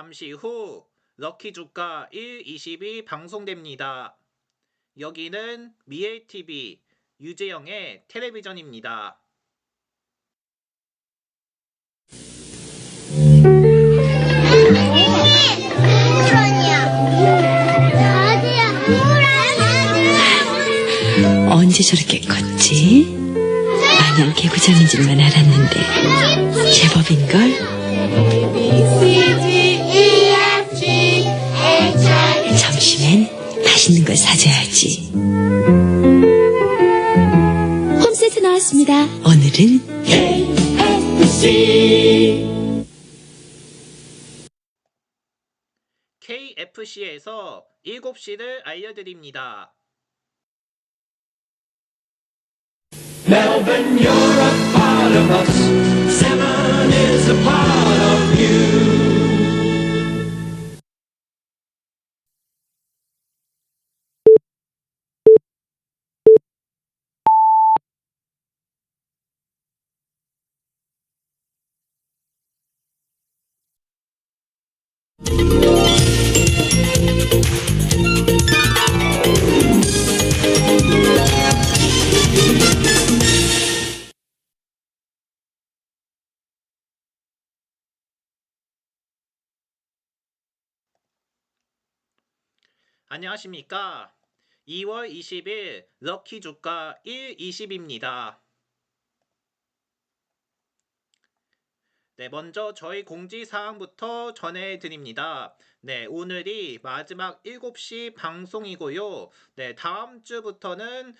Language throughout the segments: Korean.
잠시 후 럭키 주가 1, 20이 방송됩니다. 여기는 미엘TV 유재영의 텔레비전입니다. 언제 저렇게 컸지? 마냥 개구장인 줄만 알았는데 제법인걸? 점심엔 맛있는 걸 사줘야지. 홈세트 나왔습니다. 오늘은 KFC에서 7시를 알려드립니다. Melbourne, you're a part of us. Seven is a part of you. 안녕하십니까. 2월 20일 럭키 주가 1, 20입니다. 먼저 저희 공지사항부터 전해드립니다. 오늘이 마지막 7시 방송이고요. 다음 주부터는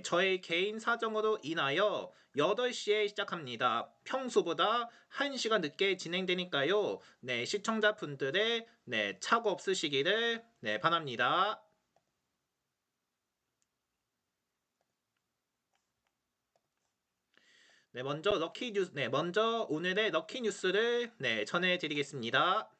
저희 개인 사정으로 인하여 8시에 시작합니다. 평소보다 1시간 늦게 진행되니까요. 시청자분들의 착오 없으시기를 바랍니다. 먼저 오늘의 럭키 뉴스를 전해드리겠습니다.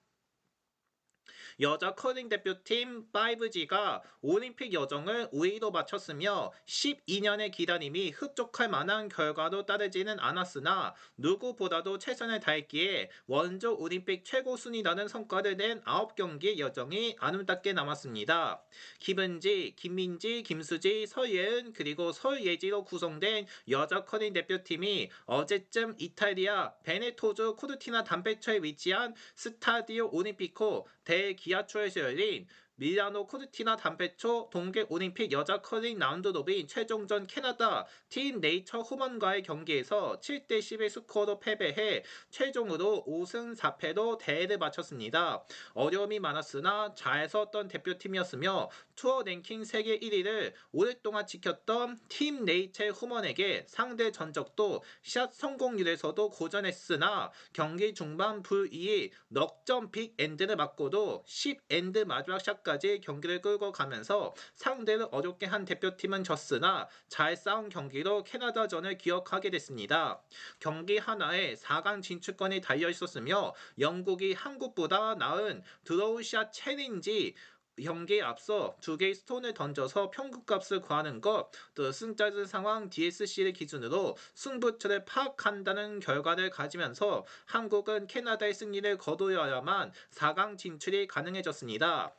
여자 커링 대표팀 5G가 올림픽 여정을 5위로 마쳤으며 12년의 기다림이 흡족할 만한 결과로 따르지는 않았으나 누구보다도 최선을 다했기에 원조 올림픽 최고 순위라는 성과를 낸 9경기 여정이 아름답게 남았습니다. 김은지, 김민지, 김수지, 서예은 그리고 설예지로 구성된 여자 커링 대표팀이 어제쯤 이탈리아 베네토주 코르티나 담베초에 위치한 스타디오 올림피코 대기아초에서 열린 밀라노 코르티나 담베초 동계올림픽 여자 커링 라운드 로빈 최종전 캐나다 팀 네이처 후먼과의 경기에서 7대11 스코어로 패배해 최종으로 5승 4패로 대회를 마쳤습니다. 어려움이 많았으나 잘 섰던 대표팀이었으며 투어 랭킹 세계 1위를 오랫동안 지켰던 팀 네이처 후먼에게 상대 전적도 샷 성공률에서도 고전했으나 경기 중반 불이익 넉점 빅엔드를 맞고도 10엔드 마지막 샷까지 경기를 끌고 가면서 상대를 어렵게 한 대표팀은 졌으나 잘 싸운 경기로 캐나다전을 기억하게 됐습니다. 경기 하나에 4강 진출권이 달려있었으며 영국이 한국보다 나은 드로우샷 챌린지 경기에 앞서 2개의 스톤을 던져서 평균값을 구하는 것, 또 승자전 상황 DSC를 기준으로 승부처를 파악한다는 결과를 가지면서 한국은 캐나다의 승리를 거둬야만 4강 진출이 가능해졌습니다.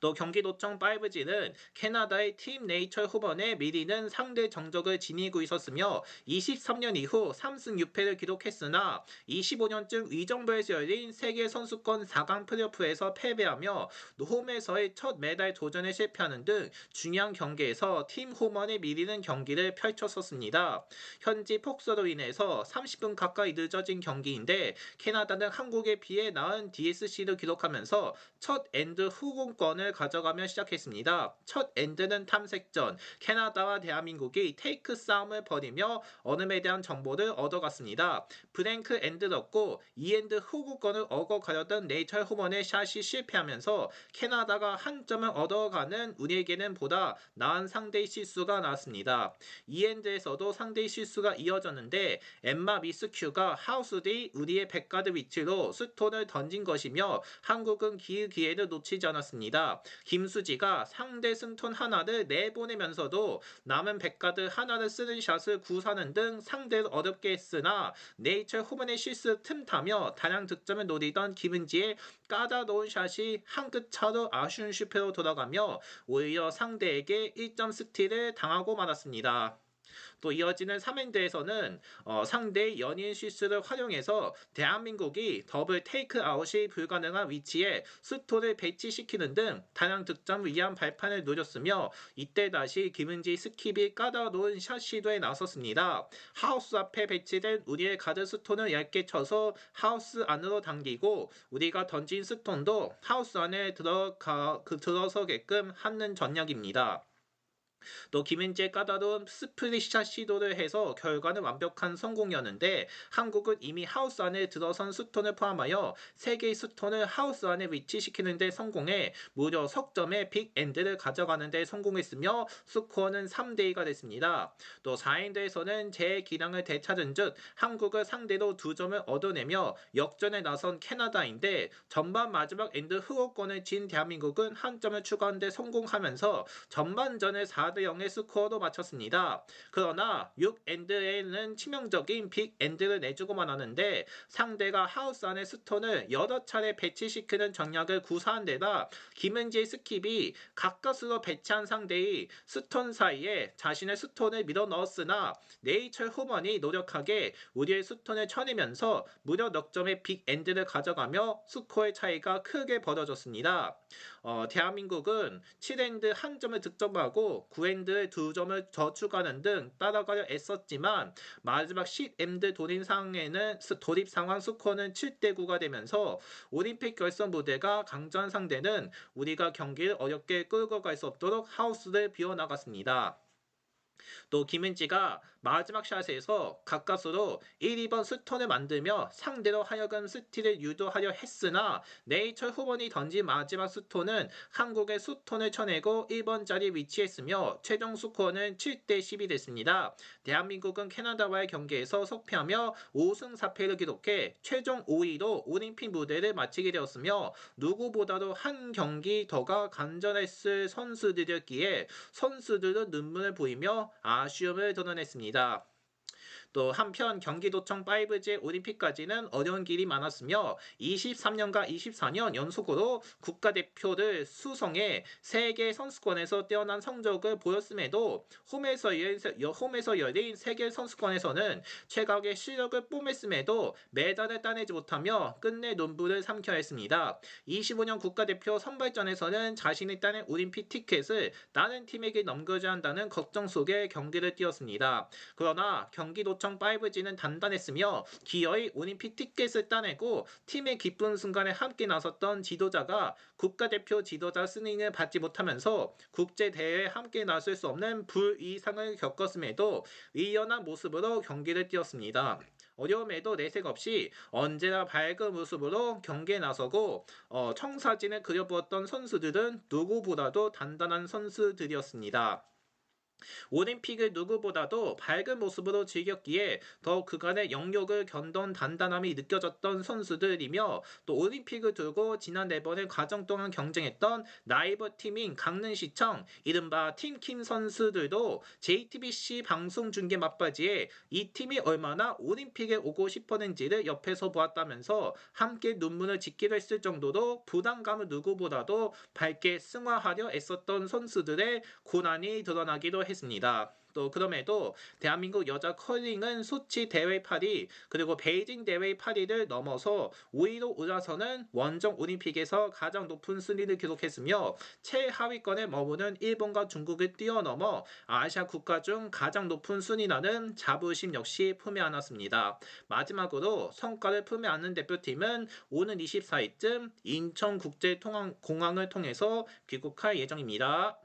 또 경기도청 5G는 캐나다의 팀 네이처 후반에 미리는 상대 정적을 지니고 있었으며 23년 이후 3승 6패를 기록했으나 25년쯤 위정부에서 열린 세계선수권 4강 플레이오프에서 패배하며 홈에서의 첫 메달 도전에 실패하는 등 중요한 경기에서 팀 후반에 미리는 경기를 펼쳤었습니다. 현지 폭소로 인해서 30분 가까이 늦어진 경기인데 캐나다는 한국에 비해 나은 DSC를 기록하면서 첫 엔드 후공권을 가져가며 시작했습니다. 첫 엔드는 탐색전, 캐나다와 대한민국이 테이크 싸움을 벌이며 얼음에 대한 정보를 얻어갔습니다. 브랭크 엔드를 얻고 2엔드 후공권을 얻어가려던 네이처 후먼의 샷이 실패하면서 캐나다가 한 점을 얻어가는 우리에게는 보다 나은 상대의 실수가 나왔습니다. 2엔드에서도 상대의 실수가 이어졌는데 엠마 미스큐가 하우스 뒤 우리의 백가드 위치로 스톤을 던진 것이며 한국은 기회를 놓치지 않았습니다. 있습니다. 김수지가 상대 승톤 하나를 내보내면서도 남은 백가드 하나를 쓰는 샷을 구사하는 등 상대를 어렵게 했으나 네이처 후반의 실수 틈타며 다량 득점을 노리던 김은지의 까다로운 샷이 한 끗 차로 아쉬운 실패로 돌아가며 오히려 상대에게 1점 스틸을 당하고 말았습니다. 또 이어지는 3엔드에서는 상대의 연인 실수를 활용해서 대한민국이 더블 테이크아웃이 불가능한 위치에 스토를 배치시키는 등 다량 득점을 위한 발판을 누렸으며 이때 다시 김은지 스킵이 까다로운 샷 시도에 나섰습니다. 하우스 앞에 배치된 우리의 가드 스톤을 얇게 쳐서 하우스 안으로 당기고 우리가 던진 스톤도 하우스 안에 들어서게끔 하는 전략입니다. 또 김은지의 까다로운 스플릿샷 시도를 해서 결과는 완벽한 성공이었는데 한국은 이미 하우스 안에 들어선 스톤을 포함하여 3개의 스톤을 하우스 안에 위치시키는 데 성공해 무려 석점의 빅엔드를 가져가는 데 성공했으며 스코어는 3대2가 됐습니다. 또 4엔드에서는 제 기량을 되찾은 듯 한국을 상대로 2점을 얻어내며 역전에 나선 캐나다인데 전반 마지막 엔드 후호권을 진 대한민국은 한 점을 추가하는 데 성공하면서 전반전을 4대0의 스코어로 마쳤습니다. 그러나 6엔드에는 치명적인 빅엔드를 내주고만 하는데 상대가 하우스 안에 스톤을 여러 차례 배치시키는 전략을 구사한 데다 김은지의 스킵이 가까스로 배치한 상대의 스톤 사이에 자신의 스톤을 밀어넣었으나 네이처 후먼이 노력하게 우리의 스톤을 쳐내면서 무려 넉 점의 빅엔드를 가져가며 스코어의 차이가 크게 벌어졌습니다. 대한민국은 7엔드 1점을 득점하고 9엔드에 2점을 저축하는 등 따라가려 애썼지만 마지막 10엔드 돌입 상황 스코어는 7대9가 되면서 올림픽 결선 무대가 강전 상대는 우리가 경기를 어렵게 끌고 갈 수 없도록 하우스를 비워나갔습니다. 또 김은지가 마지막 샷에서 가까스로 1, 2번 스톤을 만들며 상대로 하여금 스틸을 유도하려 했으나 네이처 후본이 던진 마지막 스톤은 한국의 스톤을 쳐내고 1번 자리에 위치했으며 최종 스코어는 7대10이 됐습니다. 대한민국은 캐나다와의 경기에서 석패하며 5승 4패를 기록해 최종 5위로 올림픽 무대를 마치게 되었으며 누구보다도 한 경기 더가 간절했을 선수들이었기에 선수들은 눈물을 보이며 아쉬움을 드러냈습니다. 또 한편 경기도청 5G 올림픽까지는 어려운 길이 많았으며 23년과 24년 연속으로 국가대표를 수성해 세계 선수권에서 뛰어난 성적을 보였음에도 홈에서 열린 세계 선수권에서는 최강의 실력을 뽐냈음에도 메달을 따내지 못하며 끝내 눈물을 삼켜야 했습니다. 25년 국가대표 선발전에서는 자신이 따낸 올림픽 티켓을 다른 팀에게 넘겨줘야 한다는 걱정 속에 경기를 뛰었습니다. 그러나 경기도청 5G는 단단했으며 기어이 올림픽 티켓을 따내고 팀의 기쁜 순간에 함께 나섰던 지도자가 국가대표 지도자 승인을 받지 못하면서 국제대회에 함께 나설 수 없는 불이상을 겪었음에도 의연한 모습으로 경기를 뛰었습니다. 어려움에도 내색 없이 언제나 밝은 모습으로 경기에 나서고 청사진을 그려보았던 선수들은 누구보다도 단단한 선수들이었습니다. 올림픽을 누구보다도 밝은 모습으로 즐겼기에 더욱 그간의 영역을 견던 단단함이 느껴졌던 선수들이며 또 올림픽을 두고 지난 4번의 과정 동안 경쟁했던 라이벌 팀인 강릉시청 이른바 팀킴 선수들도 JTBC 방송 중계 막바지에 이 팀이 얼마나 올림픽에 오고 싶었는지를 옆에서 보았다면서 함께 눈물을 짓기도 했을 정도로 부담감을 누구보다도 밝게 승화하려 애썼던 선수들의 고난이 드러나기도 했습니다. 또 그럼에도 대한민국 여자 커링은 소치 대회 8위 그리고 베이징 대회 8위를 넘어서 5위로 올라서는 원정 올림픽에서 가장 높은 순위를 기록했으며 최하위권에 머무는 일본과 중국을 뛰어넘어 아시아 국가 중 가장 높은 순위라는 자부심 역시 품에 안았습니다. 마지막으로 성과를 품에 안는 대표팀은 오는 24일쯤 인천국제공항을 통해서 귀국할 예정입니다.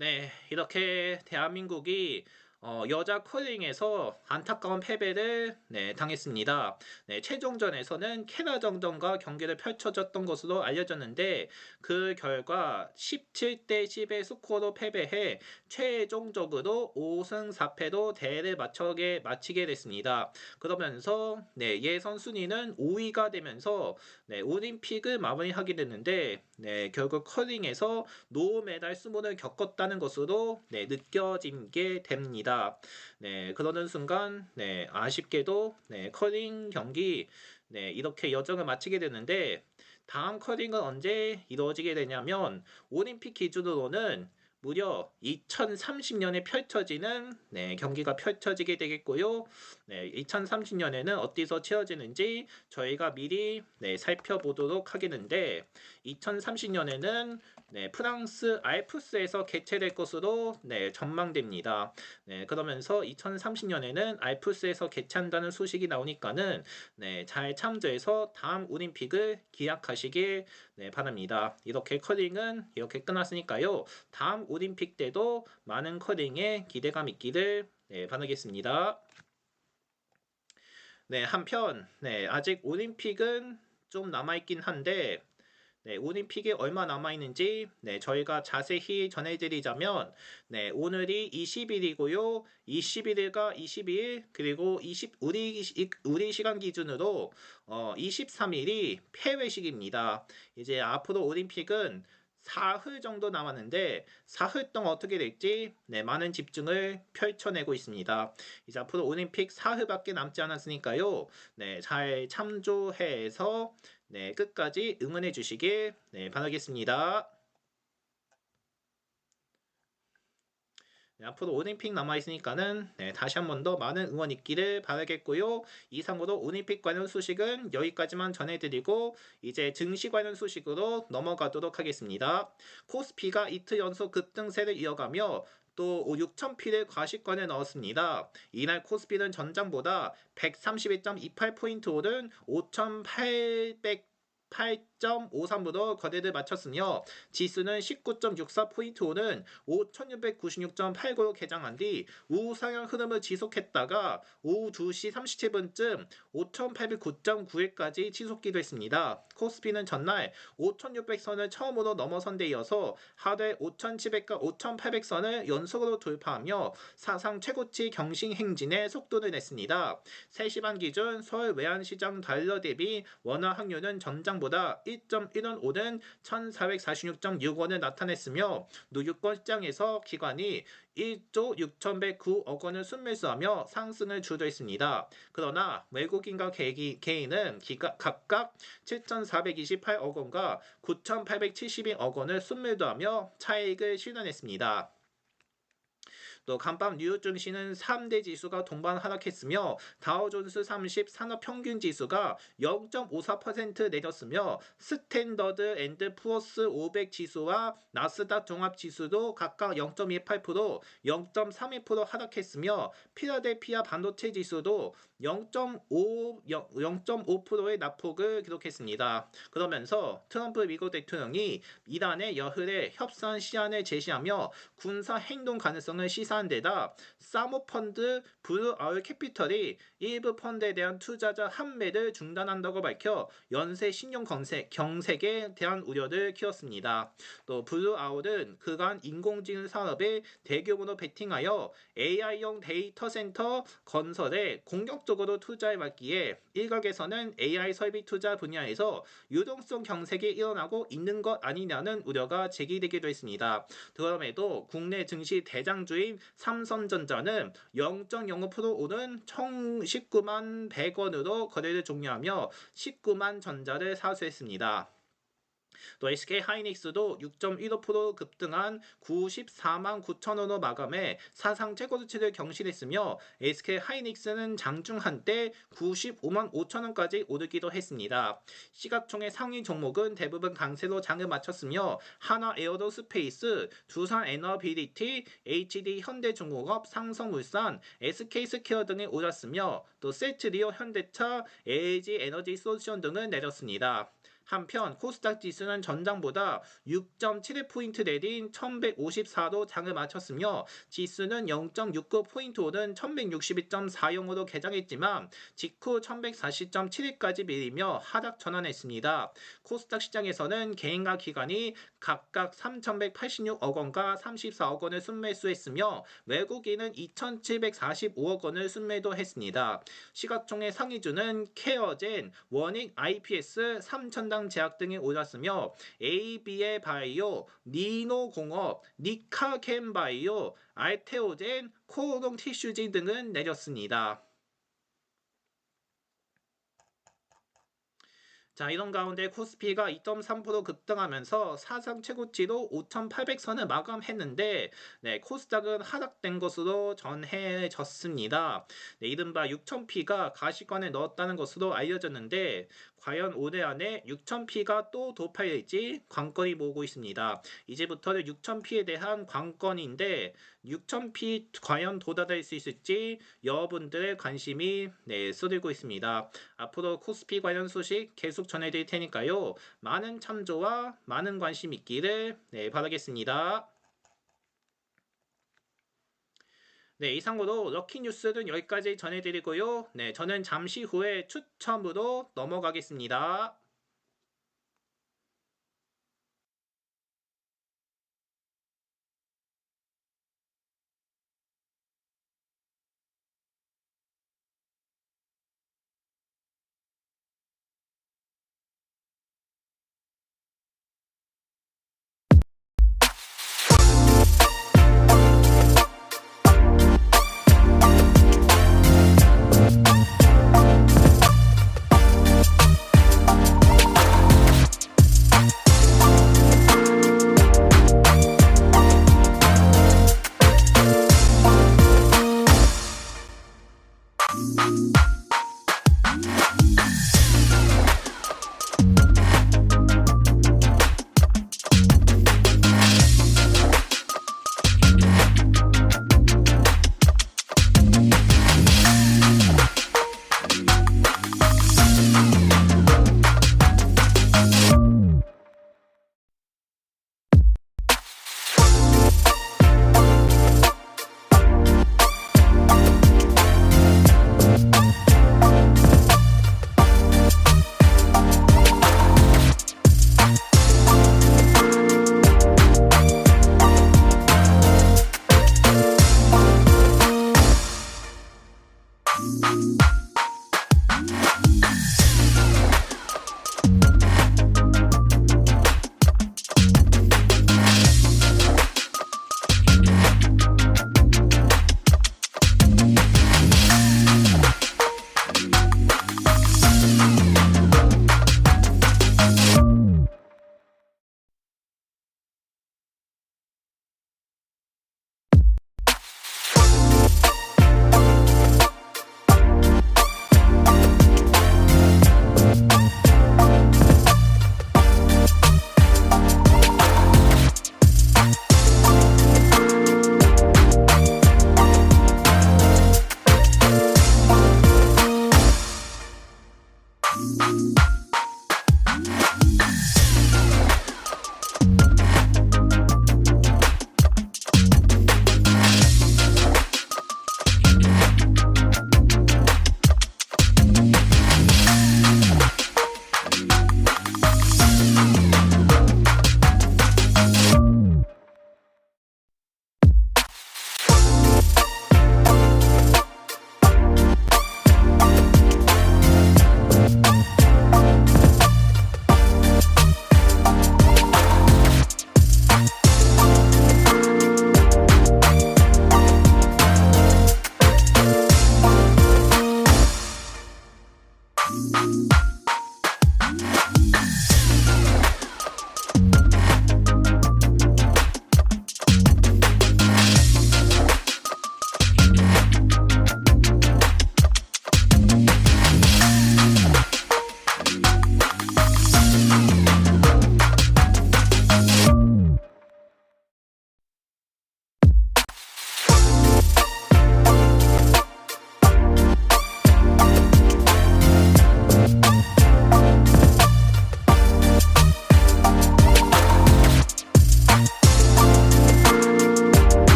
네, 이렇게 대한민국이 여자 커링에서 안타까운 패배를 당했습니다. 최종전에서는 캐나전과 경기를 펼쳐졌던 것으로 알려졌는데 그 결과 17대 10의 스코어로 패배해 최종적으로 5승 4패로 대회를 마치게 됐습니다. 그러면서 예선 순위는 5위가 되면서 올림픽을 마무리하게 됐는데 결국 커링에서 노메달 수모를 겪었다는 것으로 느껴지게 됩니다. 그러는 순간 아쉽게도 커링 경기 이렇게 여정을 마치게 되는데 다음 커링은 언제 이루어지게 되냐면 올림픽 기준으로는 무려 2030년에 펼쳐지는 경기가 펼쳐지게 되겠고요. 2030년에는 어디서 치러지는지 저희가 미리 살펴보도록 하겠는데 2030년에는 프랑스 알프스에서 개최될 것으로 전망됩니다. 그러면서 2030년에는 알프스에서 개최한다는 소식이 나오니까는 잘 참조해서 다음 올림픽을 기약하시길 바랍니다. 이렇게 커링은 이렇게 끝났으니까요. 다음 올림픽 때도 많은 커링에 기대감 있기를 바라겠습니다. 한편 아직 올림픽은 좀 남아있긴 한데 올림픽이 얼마 남아있는지 저희가 자세히 전해드리자면 오늘이 20일이고요. 21일과 22일 그리고 우리 시간 기준으로 23일이 폐회식입니다. 이제 앞으로 올림픽은 사흘 정도 남았는데 사흘 동안 어떻게 될지 많은 집중을 펼쳐내고 있습니다. 이제 앞으로 올림픽 사흘밖에 남지 않았으니까요. 잘 참조해서 끝까지 응원해 주시길 바라겠습니다. 앞으로 올림픽 남아있으니까는 다시 한 번 더 많은 응원 있기를 바라겠고요. 이상으로 올림픽 관련 소식은 여기까지만 전해드리고 이제 증시 관련 소식으로 넘어가도록 하겠습니다. 코스피가 이틀 연속 급등세를 이어가며 또 6,000피를 과시권에 넣었습니다. 이날 코스피는 전장보다 131.28포인트 오른 5,808.53으로 거래를 마쳤으며 지수는 19.64포인트 오른 5,696.89로 개장한 뒤 우상향 흐름을 지속했다가 오후 2시 37분쯤 5,809.91까지 치솟기도 했습니다. 코스피는 전날 5,600선을 처음으로 넘어선 데 이어서 하루에 5,700과 5,800선을 연속으로 돌파하며 사상 최고치 경신 행진에 속도를 냈습니다. 3시 반 기준 서울 외환시장 달러 대비 원화 환율은 전장보다 1.1원 오른 1,446.6원을 나타냈으며 누유권 시장에서 기관이 1조 6,109억 원을 순매수하며 상승을 주도했습니다. 그러나 외국인과 개인은 각각 7,428억 원과 9,872억 원을 순매도하며 차익을 실현했습니다. 또 간밤 뉴욕 증시는 3대 지수가 동반 하락했으며 다우존스 30 산업평균지수가 0.54% 내렸으며 스탠더드 앤드 푸어스 500 지수와 나스닥 종합지수도 각각 0.28%, 0.32% 하락했으며 필라델피아 반도체 지수도 0.5%의 낙폭을 기록했습니다. 그러면서 트럼프 미국 대통령이 이란의 여흘의 협상 시한을 제시하며 군사 행동 가능성을 시사한 데다 사모펀드 블루아울 캐피털이 일부 펀드에 대한 투자자 환매를 중단한다고 밝혀 연쇄 신용 경색에 대한 우려를 키웠습니다. 또 블루아울은 그간 인공지능 산업에 대규모로 베팅하여 AI용 데이터 센터 건설에 공격적으로 투자해왔기에 일각에서는 AI 설비 투자 분야에서 유동성 경색이 일어나고 있는 것 아니냐는 우려가 제기되기도 했습니다. 그럼에도 국내 증시 대장주인 삼성전자는 0.05% 오른 1,019만 100원으로 거래를 종료하며 19만 전자를 사수했습니다. 또 SK하이닉스도 6.15% 급등한 94만 9천원으로 마감해 사상 최고치를 경신했으며 SK하이닉스는 장중 한때 95만 5천원까지 오르기도 했습니다. 시각총의 상위 종목은 대부분 강세로 장을 마쳤으며 하나에어로스페이스, 두산에너비리티, HD현대중공업, 삼성물산, SK스퀘어 등이 오랐으며 또 세트리오 현대차, LG에너지솔루션 등은 내렸습니다. 한편 코스닥 지수는 전장보다 6.71포인트 내린 1154로 장을 마쳤으며 지수는 0.69포인트 오른 1162.40으로 개장했지만 직후 1140.71까지 밀리며 하락 전환했습니다. 코스닥 시장에서는 개인과 기관이 각각 3,186억 원과 34억 원을 순매수했으며 외국인은 2,745억 원을 순매도했습니다. 시가총액 상위주는 케어젠, 원익 IPS, 삼천당 제약 등이 올랐으며 AB의 바이오, 니노공업, 니카겐바이오, 알테오젠, 코오롱 티슈진 등은 내렸습니다. 자, 이런 가운데 코스피가 2.3% 급등하면서 사상 최고치로 5,800선을 마감했는데 코스닥은 하락된 것으로 전해졌습니다. 이른바 6,000P가 가시권에 넣었다는 것으로 알려졌는데 과연 올해 안에 6,000P가 또 도파될지 관건이 모으고 있습니다. 이제부터는 6,000P에 대한 관건인데 6,000P 과연 도달할 수 있을지 여러분들의 관심이 쏟아지고 있습니다. 앞으로 코스피 관련 소식 계속 전해드릴 테니까요. 많은 참조와 많은 관심 있기를 바라겠습니다. 이상으로 럭키뉴스는 여기까지 전해드리고요. 저는 잠시 후에 추첨으로 넘어가겠습니다.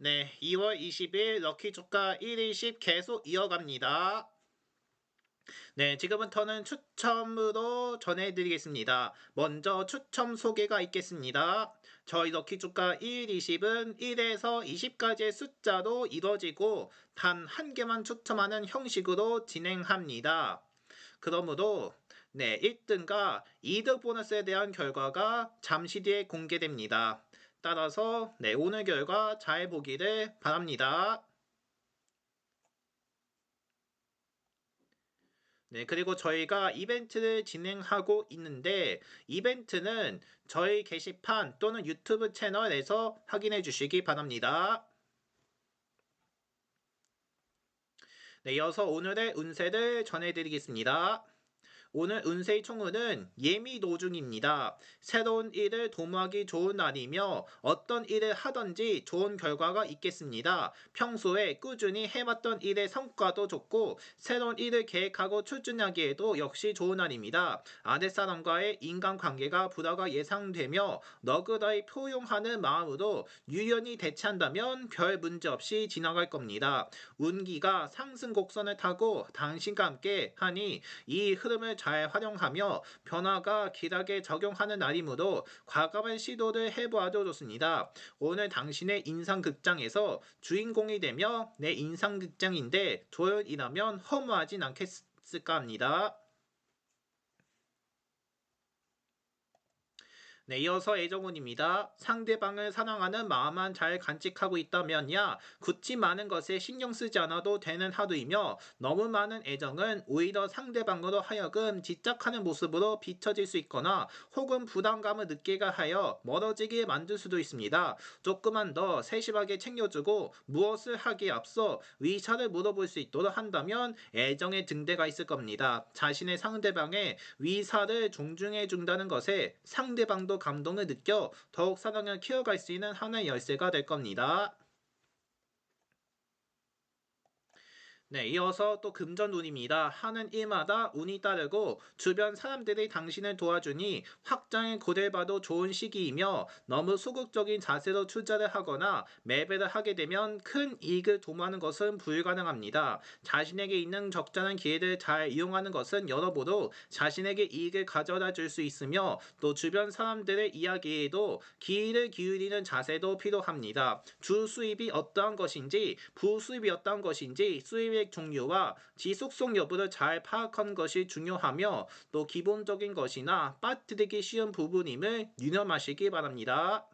네, 2월 20일 럭키 조카 1일씩 계속 이어갑니다. 네, 지금부터는 추첨으로 전해드리겠습니다. 먼저 추첨 소개가 있겠습니다. 저희 럭키 주가 1, 20은 1에서 20까지의 숫자로 이루어지고 단 한 개만 추첨하는 형식으로 진행합니다. 그러므로 네, 1등과 2등 보너스에 대한 결과가 잠시 뒤에 공개됩니다. 따라서 네, 오늘 결과 잘 보기를 바랍니다. 네, 그리고 저희가 이벤트를 진행하고 있는데 이벤트는 저희 게시판 또는 유튜브 채널에서 확인해 주시기 바랍니다. 네, 이어서 오늘의 운세를 전해드리겠습니다. 오늘 운세의 총운은 예미 노중입니다. 새로운 일을 도모하기 좋은 날이며 어떤 일을 하든지 좋은 결과가 있겠습니다. 평소에 꾸준히 해왔던 일의 성과도 좋고 새로운 일을 계획하고 추진하기에도 역시 좋은 날입니다. 아랫사람과의 인간관계가 불화가 예상되며 너그러이 포용하는 마음으로 유연히 대처한다면 별 문제 없이 지나갈 겁니다. 운기가 상승 곡선을 타고 당신과 함께 하니 이 흐름을 잘 활용하며 변화가 길하게 적용하는 날이므로 과감한 시도를 해보아도 좋습니다. 오늘 당신의 인상극장에서 주인공이 되며 내 인상극장인데 조연이라면 허무하진 않겠을까 합니다. 네, 이어서 애정운입니다. 상대방을 사랑하는 마음만 잘 간직하고 있다면야 굳이 많은 것에 신경 쓰지 않아도 되는 하루이며 너무 많은 애정은 오히려 상대방으로 하여금 집착하는 모습으로 비춰질 수 있거나 혹은 부담감을 느끼게 하여 멀어지게 만들 수도 있습니다. 조금만 더 세심하게 챙겨주고 무엇을 하기에 앞서 위사를 물어볼 수 있도록 한다면 애정의 등대가 있을 겁니다. 자신의 상대방의 위사를 존중해 준다는 것에 상대방도 감동을 느껴 더욱 사랑을 키워갈 수 있는 하나의 열쇠가 될 겁니다. 네, 이어서 또 금전운입니다. 하는 일마다 운이 따르고 주변 사람들이 당신을 도와주니 확장의 고대봐도 좋은 시기이며 너무 소극적인 자세로 투자를 하거나 매매를 하게 되면 큰 이익을 도모하는 것은 불가능합니다. 자신에게 있는 적절한 기회를 잘 이용하는 것은 여러모로 자신에게 이익을 가져다 줄 수 있으며 또 주변 사람들의 이야기에도 기회를 기울이는 자세도 필요합니다. 주 수입이 어떠한 것인지 부수입이 어떠한 것인지 수입의 종류와 지속성 여부를 잘 파악하는 것이 중요하며 또 기본적인 것이나 빠뜨리기 쉬운 부분임을 유념하시기 바랍니다.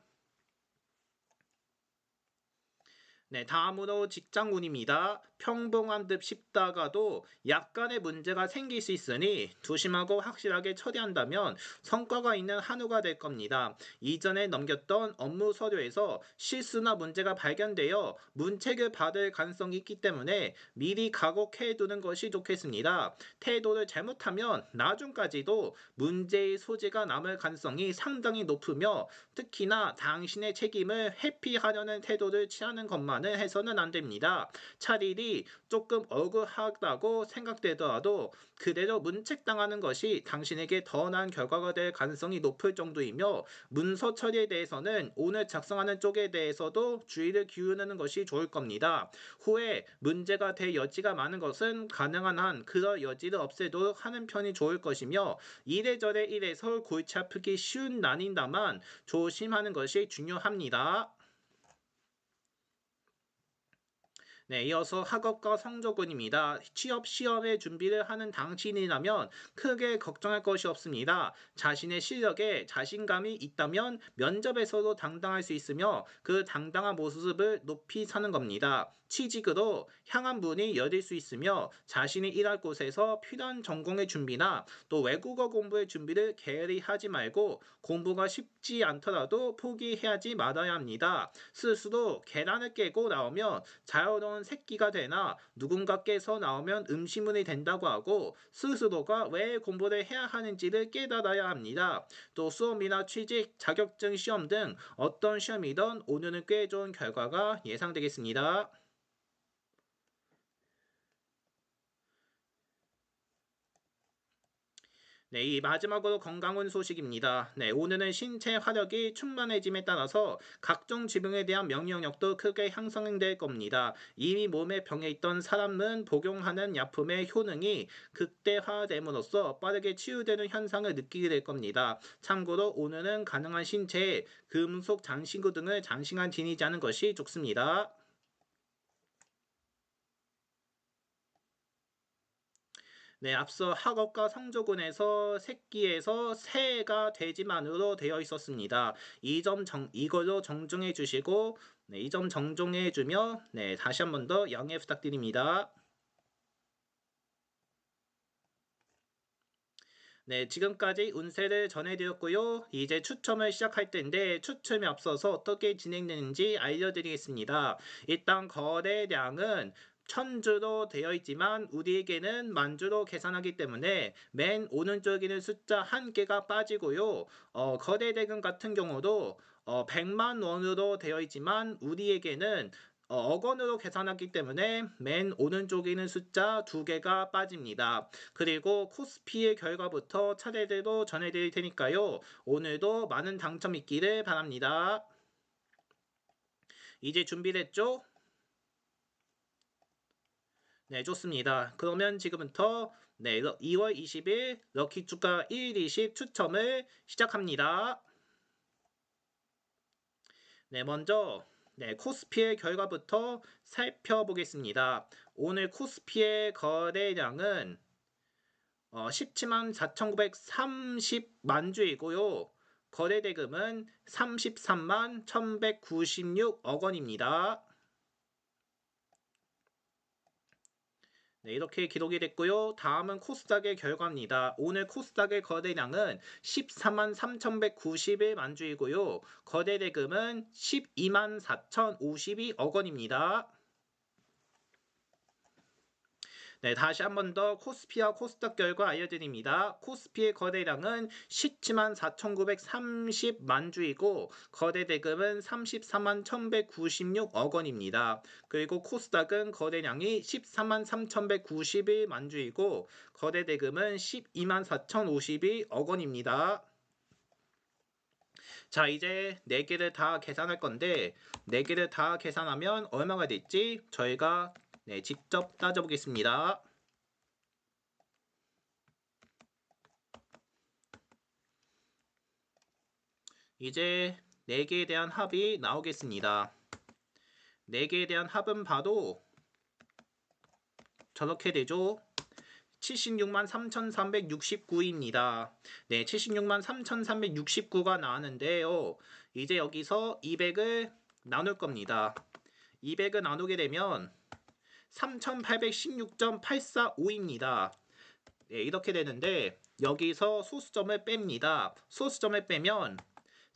네, 다음으로 직장운입니다. 평범한 듯 싶다가도 약간의 문제가 생길 수 있으니 조심하고 확실하게 처리한다면 성과가 있는 한 해가 될 겁니다. 이전에 넘겼던 업무 서류에서 실수나 문제가 발견되어 문책을 받을 가능성이 있기 때문에 미리 각오해 두는 것이 좋겠습니다. 태도를 잘못하면 나중까지도 문제의 소지가 남을 가능성이 상당히 높으며 특히나 당신의 책임을 회피하려는 태도를 취하는 것만은 해서는 안 됩니다. 차라리 조금 억울하다고 생각되더라도 그대로 문책당하는 것이 당신에게 더 나은 결과가 될 가능성이 높을 정도이며 문서 처리에 대해서는 오늘 작성하는 쪽에 대해서도 주의를 기울이는 것이 좋을 겁니다. 후에 문제가 될 여지가 많은 것은 가능한 한 그럴 여지를 없애도록 하는 편이 좋을 것이며 이래저래 일에서 골치 아프기 쉬운 난인다만 조심하는 것이 중요합니다. 네, 이어서 학업과 성적운입니다. 취업 시험에 준비를 하는 당신이라면 크게 걱정할 것이 없습니다. 자신의 실력에 자신감이 있다면 면접에서도 당당할 수 있으며 그 당당한 모습을 높이 사는 겁니다. 취직으로 향한 문이 열릴 수 있으며 자신이 일할 곳에서 필요한 전공의 준비나 또 외국어 공부의 준비를 게을리 하지 말고 공부가 쉽지 않더라도 포기하지 말아야 합니다. 스스로 계란을 깨고 나오면 자유로운 새끼가 되나 누군가께서 나오면 음식물이 된다고 하고 스스로가 왜 공부를 해야 하는지를 깨달아야 합니다. 또 수험이나 취직, 자격증 시험 등 어떤 시험이든 오늘은 꽤 좋은 결과가 예상되겠습니다. 네, 이 마지막으로 건강운 소식입니다. 네, 오늘은 신체 화력이 충만해짐에 따라서 각종 질병에 대한 면역력도 크게 향상될 겁니다. 이미 몸에 병에 있던 사람은 복용하는 약품의 효능이 극대화됨으로써 빠르게 치유되는 현상을 느끼게 될 겁니다. 참고로 오늘은 가능한 신체에 금속 장신구 등을 장시간 지니지 않은 것이 좋습니다. 네, 앞서 학업과 성조군에서 새끼에서 새가 돼지만으로 되어 있었습니다. 이걸로 정중해 주시고, 네, 이 점 정중해 주며, 네, 다시 한 번 더 양해 부탁드립니다. 네, 지금까지 운세를 전해드렸고요. 이제 추첨을 시작할 텐데 추첨에 앞서서 어떻게 진행되는지 알려드리겠습니다. 일단 거래량은 천주로 되어 있지만 우리에게는 만주로 계산하기 때문에 맨 오른쪽에 있는 숫자 한 개가 빠지고요. 거래대금 같은 경우도 100만 원으로 되어 있지만 우리에게는 억 원으로 계산하기 때문에 맨 오른쪽에 있는 숫자 두 개가 빠집니다. 그리고 코스피의 결과부터 차례대로 전해드릴 테니까요. 오늘도 많은 당첨 있기를 바랍니다. 이제 준비됐죠? 네, 좋습니다. 그러면 지금부터 2월 20일 럭키 주가 1, 20 추첨을 시작합니다. 네, 먼저 코스피의 결과부터 살펴보겠습니다. 오늘 코스피의 거래량은 17만 4,930만 주이고요. 거래대금은 33만 1,196억 원입니다. 네, 이렇게 기록이 됐고요. 다음은 코스닥의 결과입니다. 오늘 코스닥의 거래량은 14만 3,191만 주이고요. 거래대금은 12만 4,052억 원입니다. 네, 다시 한 번 더 코스피와 코스닥 결과 알려드립니다. 코스피의 거래량은 17만 4,930만 주이고 거래 대금은 34만 1,196억 원입니다. 그리고 코스닥은 거래량이 14만 3,191만 주이고 거래 대금은 12만 4,052억 원입니다. 자, 이제 4개를 다 계산할 건데 4개를 다 계산하면 얼마가 될지 저희가 직접 따져보겠습니다. 이제 4개에 대한 합이 나오겠습니다. 4개에 대한 합은 봐도 저렇게 되죠. 76만 3,369입니다. 네, 76만 3,369가 나왔는데요. 이제 여기서 200을 나눌 겁니다. 200을 나누게 되면 3,816.845입니다. 네, 이렇게 되는데 여기서 소수점을 뺍니다. 소수점을 빼면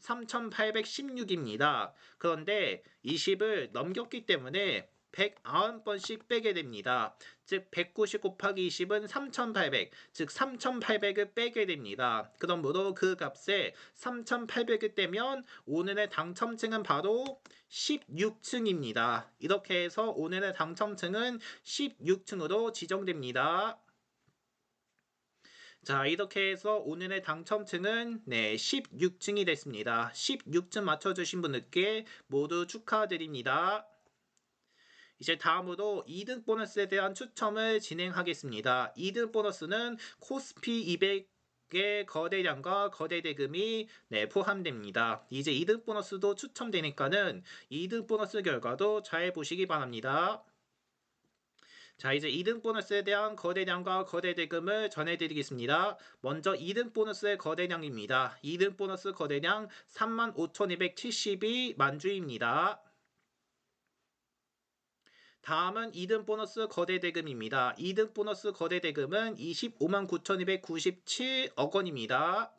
3,816입니다. 그런데 20을 넘겼기 때문에 190번씩 빼게 됩니다. 즉 190 곱하기 20은 3,800, 즉 3,800을 빼게 됩니다. 그러므로 그 값에 3,800을 떼면 오늘의 당첨층은 바로 16층입니다. 이렇게 해서 오늘의 당첨층은 16층으로 지정됩니다. 자, 이렇게 해서 오늘의 당첨층은 16층이 됐습니다. 16층 맞춰주신 분들께 모두 축하드립니다. 이제 다음으로 2등 보너스에 대한 추첨을 진행하겠습니다. 2등 보너스는 코스피 200의 거래량과 거래대금이 포함됩니다. 이제 2등 보너스도 추첨되니까는 2등 보너스 결과도 잘 보시기 바랍니다. 자, 이제 2등 보너스에 대한 거래량과 거래대금을 전해드리겠습니다. 먼저 2등 보너스의 거래량입니다. 2등 보너스 거래량 35,272만 주입니다. 다음은 2등 보너스 거래대금입니다. 2등 보너스 거래대금은 25만 9,297억 원입니다.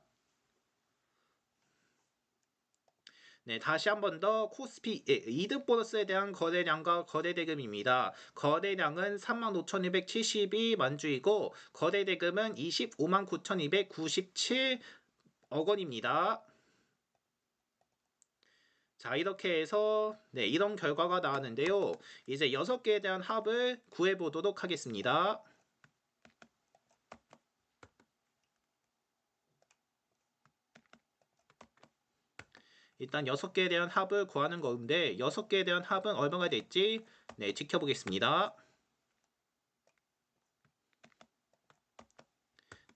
네, 다시 한 번 더 코스피 2등 보너스에 대한 거래량과 거래대금입니다. 거래량은 35,272만 주이고 거래대금은 25만 9,297억 원입니다. 자, 이렇게 해서 이런 결과가 나왔는데요. 이제 6개에 대한 합을 구해 보도록 하겠습니다. 일단 6개에 대한 합을 구하는 건데 6개에 대한 합은 얼마가 될지 네, 지켜보겠습니다.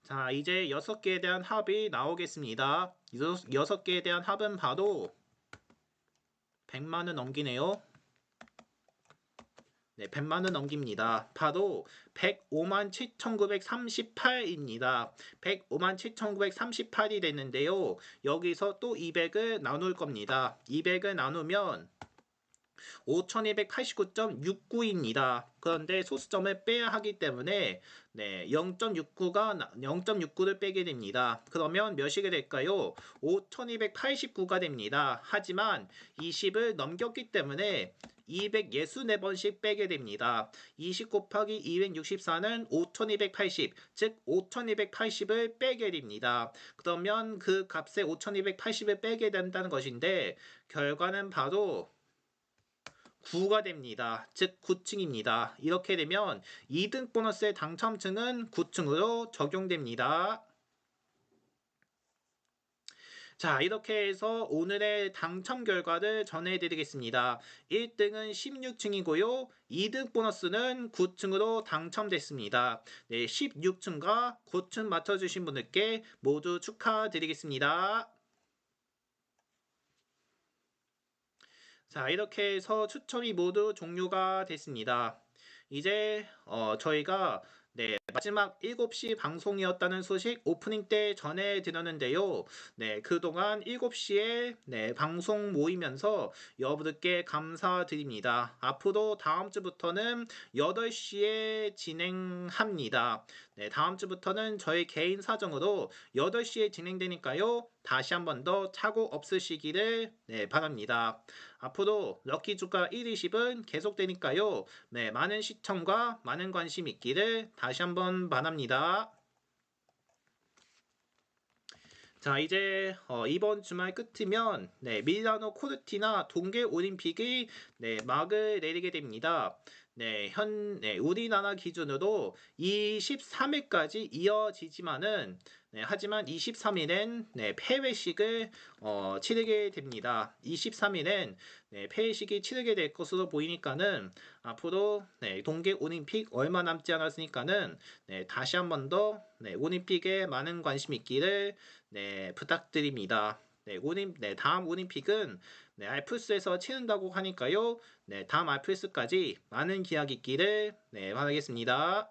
자, 이제 6개에 대한 합이 나오겠습니다. 6개에 대한 합은 바로 100만을 넘기네요. 네, 100만을 넘깁니다. 바로 105만 7,938입니다. 105만 7,938이 됐는데요. 여기서 또 200을 나눌 겁니다. 200을 나누면 5289.69입니다. 그런데 소수점을 빼야 하기 때문에 네, 0.69를 빼게 됩니다. 그러면 몇이게 될까요? 5289가 됩니다. 하지만 20을 넘겼기 때문에 264번씩 빼게 됩니다. 20 곱하기 264는 5280, 즉 5280을 빼게 됩니다. 그러면 그 값에 5280을 빼게 된다는 것인데 결과는 바로 9가 됩니다. 즉 9층입니다. 이렇게 되면 2등 보너스의 당첨층은 9층으로 적용됩니다. 자, 이렇게 해서 오늘의 당첨 결과를 전해드리겠습니다. 1등은 16층이고요. 2등 보너스는 9층으로 당첨됐습니다. 네, 16층과 9층 맞춰주신 분들께 모두 축하드리겠습니다. 자, 이렇게 해서 추첨이 모두 종료가 됐습니다. 이제 저희가 네, 마지막 7시 방송이었다는 소식 오프닝 때 전해드렸는데요. 네, 그동안 7시에 네, 방송 모이면서 여러분들께 감사드립니다. 앞으로 다음 주부터는 8시에 진행합니다. 네, 다음 주부터는 저희 개인 사정으로 8시에 진행되니까요. 다시 한 번 더 착오 없으시기를 네, 바랍니다. 앞으로 럭키 주가 1, 20은 계속되니까요. 네, 많은 시청과 많은 관심 있기를 다시 한번 바랍니다. 자, 이제 이번 주말 끝이면 네, 밀라노 코르티나 동계 올림픽이 네, 막을 내리게 됩니다. 네, 우리나라 기준으로 23일까지 이어지지만은 하지만 23일엔 폐회식을 치르게 됩니다. 23일엔 폐회식이 치르게 될 것으로 보이니까는 앞으로 동계 올림픽 얼마 남지 않았으니까는 다시 한 번 더 올림픽에 많은 관심 있기를 부탁드립니다. 다음 올림픽은 알프스에서 치른다고 하니까요. 다음 알프스까지 많은 기약 있기를 바라겠습니다.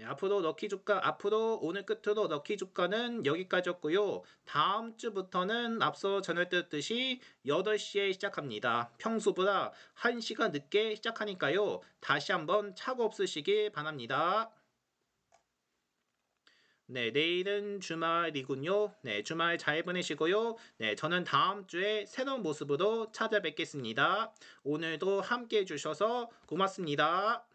앞으로 오늘 끝으로 럭키 주가는 여기까지였고요. 다음 주부터는 앞서 전해드렸듯이 8시에 시작합니다. 평소보다 1시간 늦게 시작하니까요. 다시 한번 착오 없으시길 바랍니다. 네, 내일은 주말이군요. 네, 주말 잘 보내시고요. 네, 저는 다음 주에 새로운 모습으로 찾아뵙겠습니다. 오늘도 함께 해주셔서 고맙습니다.